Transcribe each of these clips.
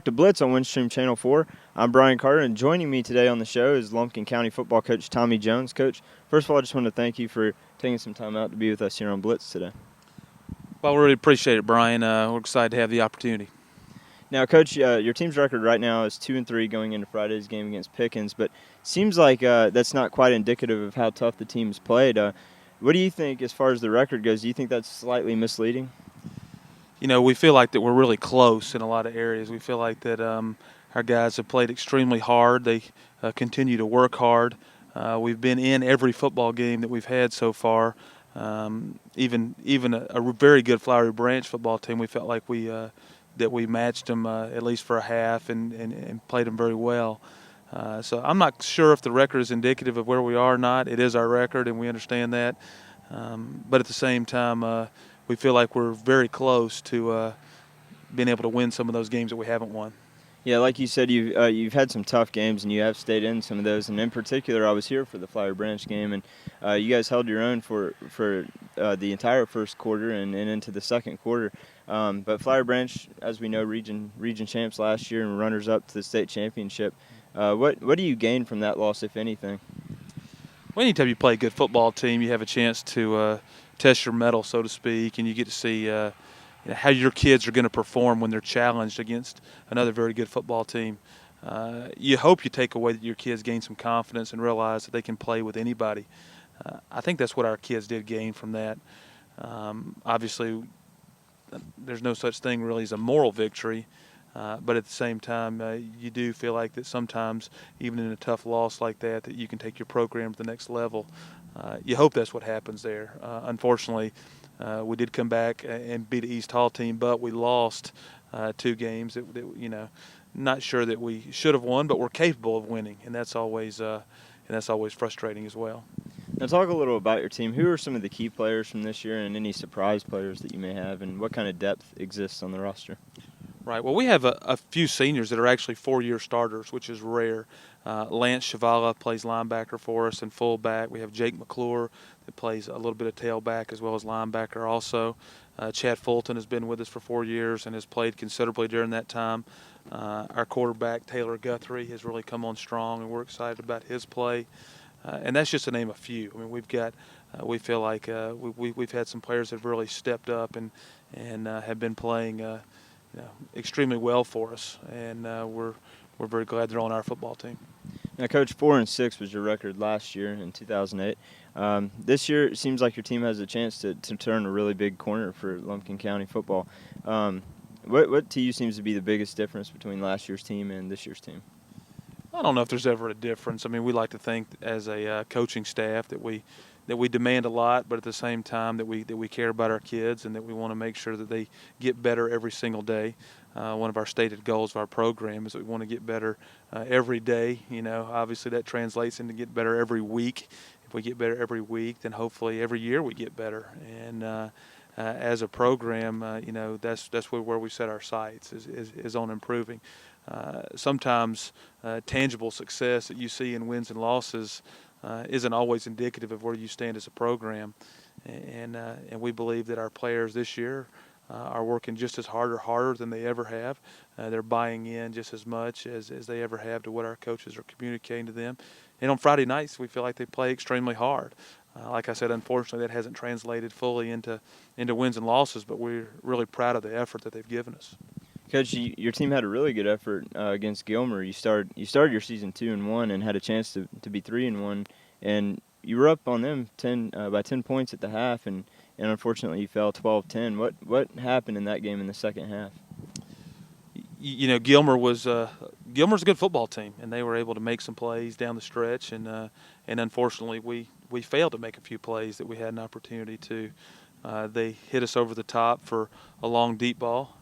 To BLITZ on Windstream Channel 4. I'm Brian Carter, and joining me today on the show is Lumpkin County football coach Tommy Jones. Coach, first of all, I just want to thank you for taking some time out to be with us here on BLITZ today. Well, we really appreciate it, Brian. We're excited to have the opportunity. Now, Coach, your team's record right now is 2-3 going into Friday's game against Pickens, but seems like that's not quite indicative of how tough the team's played. What do you think as far as the record goes? Do you think that's slightly misleading? You know, we feel like that we're really close in a lot of areas. We feel like that our guys have played extremely hard. They continue to work hard. We've been in every football game that we've had so far. Even a very good Flowery Branch football team, we felt like we matched them at least for a half and played them very well. So I'm not sure if the record is indicative of where we are or not. It is our record, and we understand that. But at the same time, we feel like we're very close to being able to win some of those games that we haven't won. Yeah, like you said, you've had some tough games, and you have stayed in some of those. And in particular, I was here for the Flowery Branch game, and you guys held your own for the entire first quarter and into the second quarter. But Flowery Branch, as we know, region champs last year and runners-up to the state championship. What do you gain from that loss, if anything? Well, anytime you play a good football team, you have a chance to test your mettle, so to speak, and you get to see how your kids are going to perform when they're challenged against another very good football team. You hope you take away that your kids gain some confidence and realize that they can play with anybody. I think that's what our kids did gain from that. Obviously, there's no such thing really as a moral victory, but at the same time, you do feel like that sometimes, even in a tough loss like that you can take your program to the next level. You hope that's what happens there. Unfortunately, we did come back and beat the East Hall team, but we lost 2 games that not sure that we should have won, but we're capable of winning, and that's always frustrating as well. Now, talk a little about your team. Who are some of the key players from this year, and any surprise players that you may have, and what kind of depth exists on the roster? Right. Well, we have a few seniors that are actually 4-year starters, which is rare. Lance Chavala plays linebacker for us and fullback. We have Jake McClure that plays a little bit of tailback as well as linebacker also. Chad Fulton has been with us for 4 years and has played considerably during that time. Our quarterback, Taylor Guthrie, has really come on strong, and we're excited about his play. And that's just to name a few. I mean, we feel like we've had some players that have really stepped up and have been playing extremely well for us, and we're very glad they're on our football team. Now, Coach, 4-6 was your record last year in 2008. This year, it seems like your team has a chance to turn a really big corner for Lumpkin County football. What to you seems to be the biggest difference between last year's team and this year's team? I don't know if there's ever a difference. I mean, we like to think as a coaching staff that we demand a lot, but at the same time that we care about our kids and that we want to make sure that they get better every single day. One of our stated goals of our program is that we want to get better every day. Obviously that translates into get better every week. If we get better every week, then hopefully every year we get better. And as a program, that's where we set our sights is on improving. Sometimes tangible success that you see in wins and losses isn't always indicative of where you stand as a program, and we believe that our players this year are working just as hard or harder than they ever have. They're buying in just as much as they ever have to what our coaches are communicating to them. And on Friday nights, we feel like they play extremely hard. Like I said, unfortunately, that hasn't translated fully into wins and losses, but we're really proud of the effort that they've given us. Coach, your team had a really good effort against Gilmer. You started your season 2-1 and had a chance to be 3-1, and you were up on them by 10 points at the half, and unfortunately you fell 12-10. What happened in that game in the second half? Gilmer's a good football team, and they were able to make some plays down the stretch, and unfortunately we failed to make a few plays that we had an opportunity to. They hit us over the top for a long deep ball.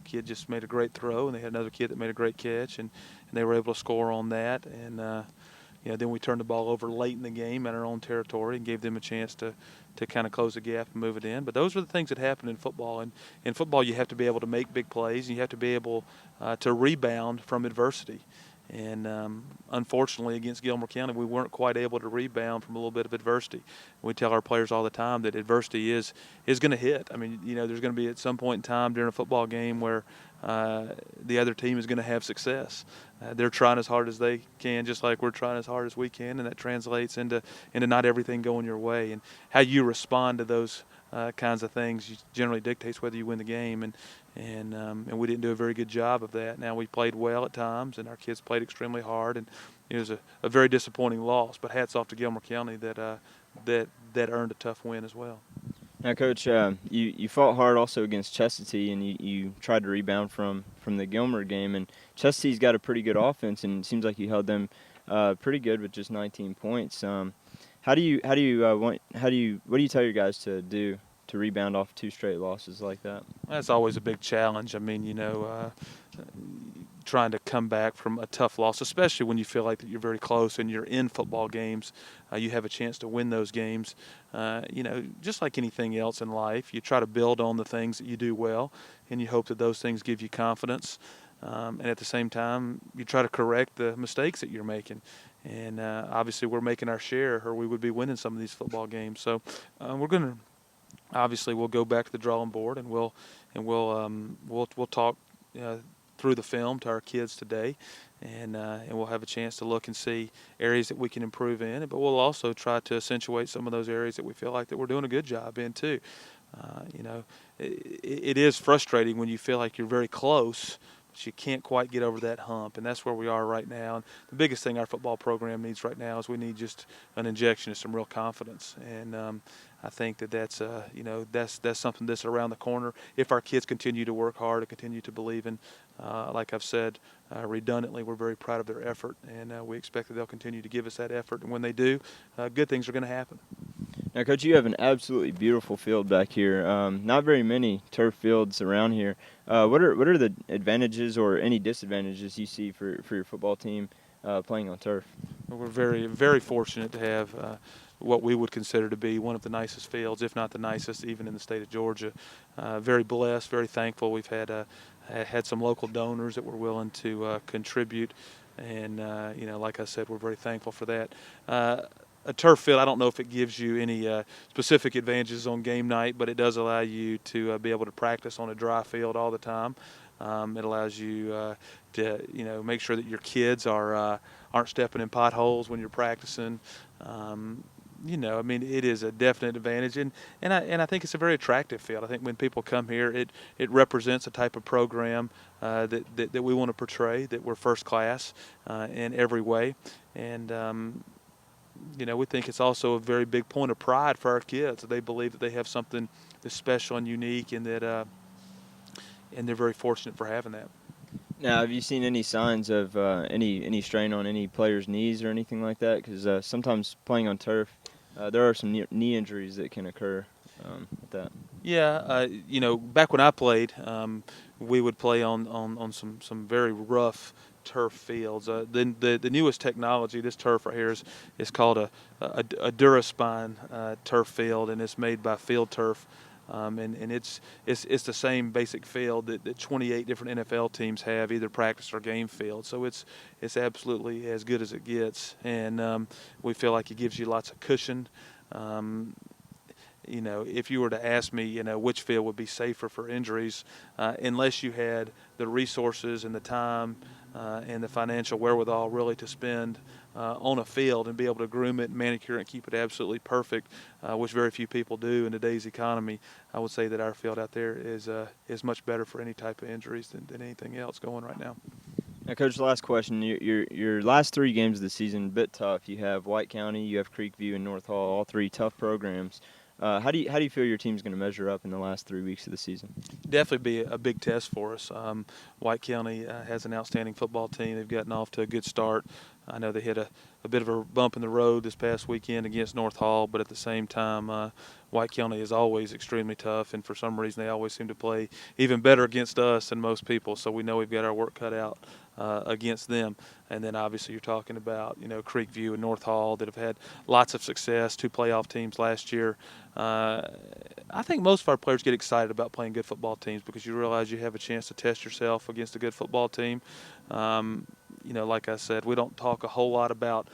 Kid just made a great throw, and they had another kid that made a great catch, and they were able to score on that. And then we turned the ball over late in the game in our own territory and gave them a chance to kind of close the gap and move it in. But those are the things that happen in football. And in football, you have to be able to make big plays, and you have to be able to rebound from adversity. And unfortunately, against Gilmer County, we weren't quite able to rebound from a little bit of adversity. We tell our players all the time that adversity is going to hit. I mean, there's going to be at some point in time during a football game where the other team is going to have success. They're trying as hard as they can, just like we're trying as hard as we can, and that translates into not everything going your way. And how you respond to those kinds of things generally dictates whether you win the game. And we didn't do a very good job of that. Now, we played well at times, and our kids played extremely hard, and it was a very disappointing loss. But hats off to Gilmer County that earned a tough win as well. Now, Coach, you fought hard also against Chestatee, and you tried to rebound from the Gilmer game. And Chestatee's got a pretty good offense, and it seems like you held them pretty good with just 19 points. What do you tell your guys to do to rebound off 2 straight losses like that? That's always a big challenge. I mean, trying to come back from a tough loss, especially when you feel like that you're very close and you're in football games, you have a chance to win those games. Just like anything else in life, you try to build on the things that you do well, and you hope that those things give you confidence. And at the same time, you try to correct the mistakes that you're making. And obviously, we're making our share, or we would be winning some of these football games. So we're going to. Obviously, we'll go back to the drawing board, and we'll talk through the film to our kids today, and we'll have a chance to look and see areas that we can improve in. But we'll also try to accentuate some of those areas that we feel like that we're doing a good job in too. It is frustrating when you feel like you're very close, but you can't quite get over that hump, and that's where we are right now. And the biggest thing our football program needs right now is we need just an injection of some real confidence. And I think that's something that's around the corner. If our kids continue to work hard and continue to believe in, like I've said redundantly, we're very proud of their effort, and we expect that they'll continue to give us that effort. And when they do, good things are going to happen. Now, Coach, you have an absolutely beautiful field back here. Not very many turf fields around here. What are the advantages or any disadvantages you see for your football team playing on turf? Well, we're very, very fortunate to have what we would consider to be one of the nicest fields, if not the nicest, even in the state of Georgia. Very blessed, very thankful. We've had some local donors that were willing to contribute, and like I said, we're very thankful for that. A turf field, I don't know if it gives you any specific advantages on game night, but it does allow you to be able to practice on a dry field all the time. It allows you to make sure that your kids aren't stepping in potholes when you're practicing. It is a definite advantage, and I think it's a very attractive field. I think when people come here, it represents a type of program that we want to portray, that we're first class in every way, and we think it's also a very big point of pride for our kids. They believe that they have something that's special and unique, and that and they're very fortunate for having that. Now, have you seen any signs of any strain on any players' knees or anything like that? Because sometimes playing on turf, there are some knee injuries that can occur with that. Yeah, back when I played, we would play on some very rough turf fields. The newest technology, this turf right here is called a Duraspine turf field, and it's made by Field Turf. And it's the same basic field that 28 different NFL teams have, either practice or game field. So it's absolutely as good as it gets, and we feel like it gives you lots of cushion. If you were to ask me, which field would be safer for injuries, unless you had the resources and the time and the financial wherewithal really to spend on a field and be able to groom it, manicure it, and keep it absolutely perfect, which very few people do in today's economy, I would say that our field out there is much better for any type of injuries than anything else going right now. Now, Coach, last question. Your last 3 games of the season, a bit tough. You have White County, you have Creekview, and North Hall, all 3 tough programs. How do you feel your team's going to measure up in the last 3 weeks of the season? Definitely be a big test for us. White County has an outstanding football team. They've gotten off to a good start. I know they hit a bit of a bump in the road this past weekend against North Hall, but at the same time, White County is always extremely tough, and for some reason they always seem to play even better against us than most people, so we know we've got our work cut out against them. And then obviously you're talking about Creekview and North Hall that have had lots of success, 2 playoff teams last year. I think most of our players get excited about playing good football teams because you realize you have a chance to test yourself against a good football team. Like I said, we don't talk a whole lot about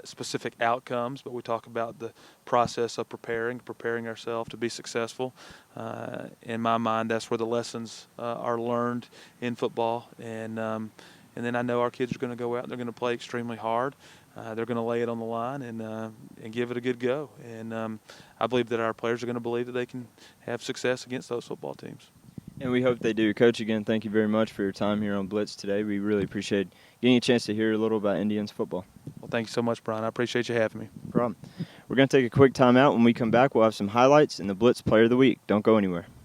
specific outcomes, but we talk about the process of preparing ourselves to be successful. In my mind, that's where the lessons are learned in football. And then I know our kids are going to go out and they're going to play extremely hard. They're going to lay it on the line and give it a good go. And I believe that our players are going to believe that they can have success against those football teams. And we hope they do. Coach, again, thank you very much for your time here on Blitz today. We really appreciate getting a chance to hear a little about Indians football. Well, thank you so much, Brian. I appreciate you having me. No problem. We're going to take a quick timeout. When we come back, we'll have some highlights and the Blitz Player of the Week. Don't go anywhere.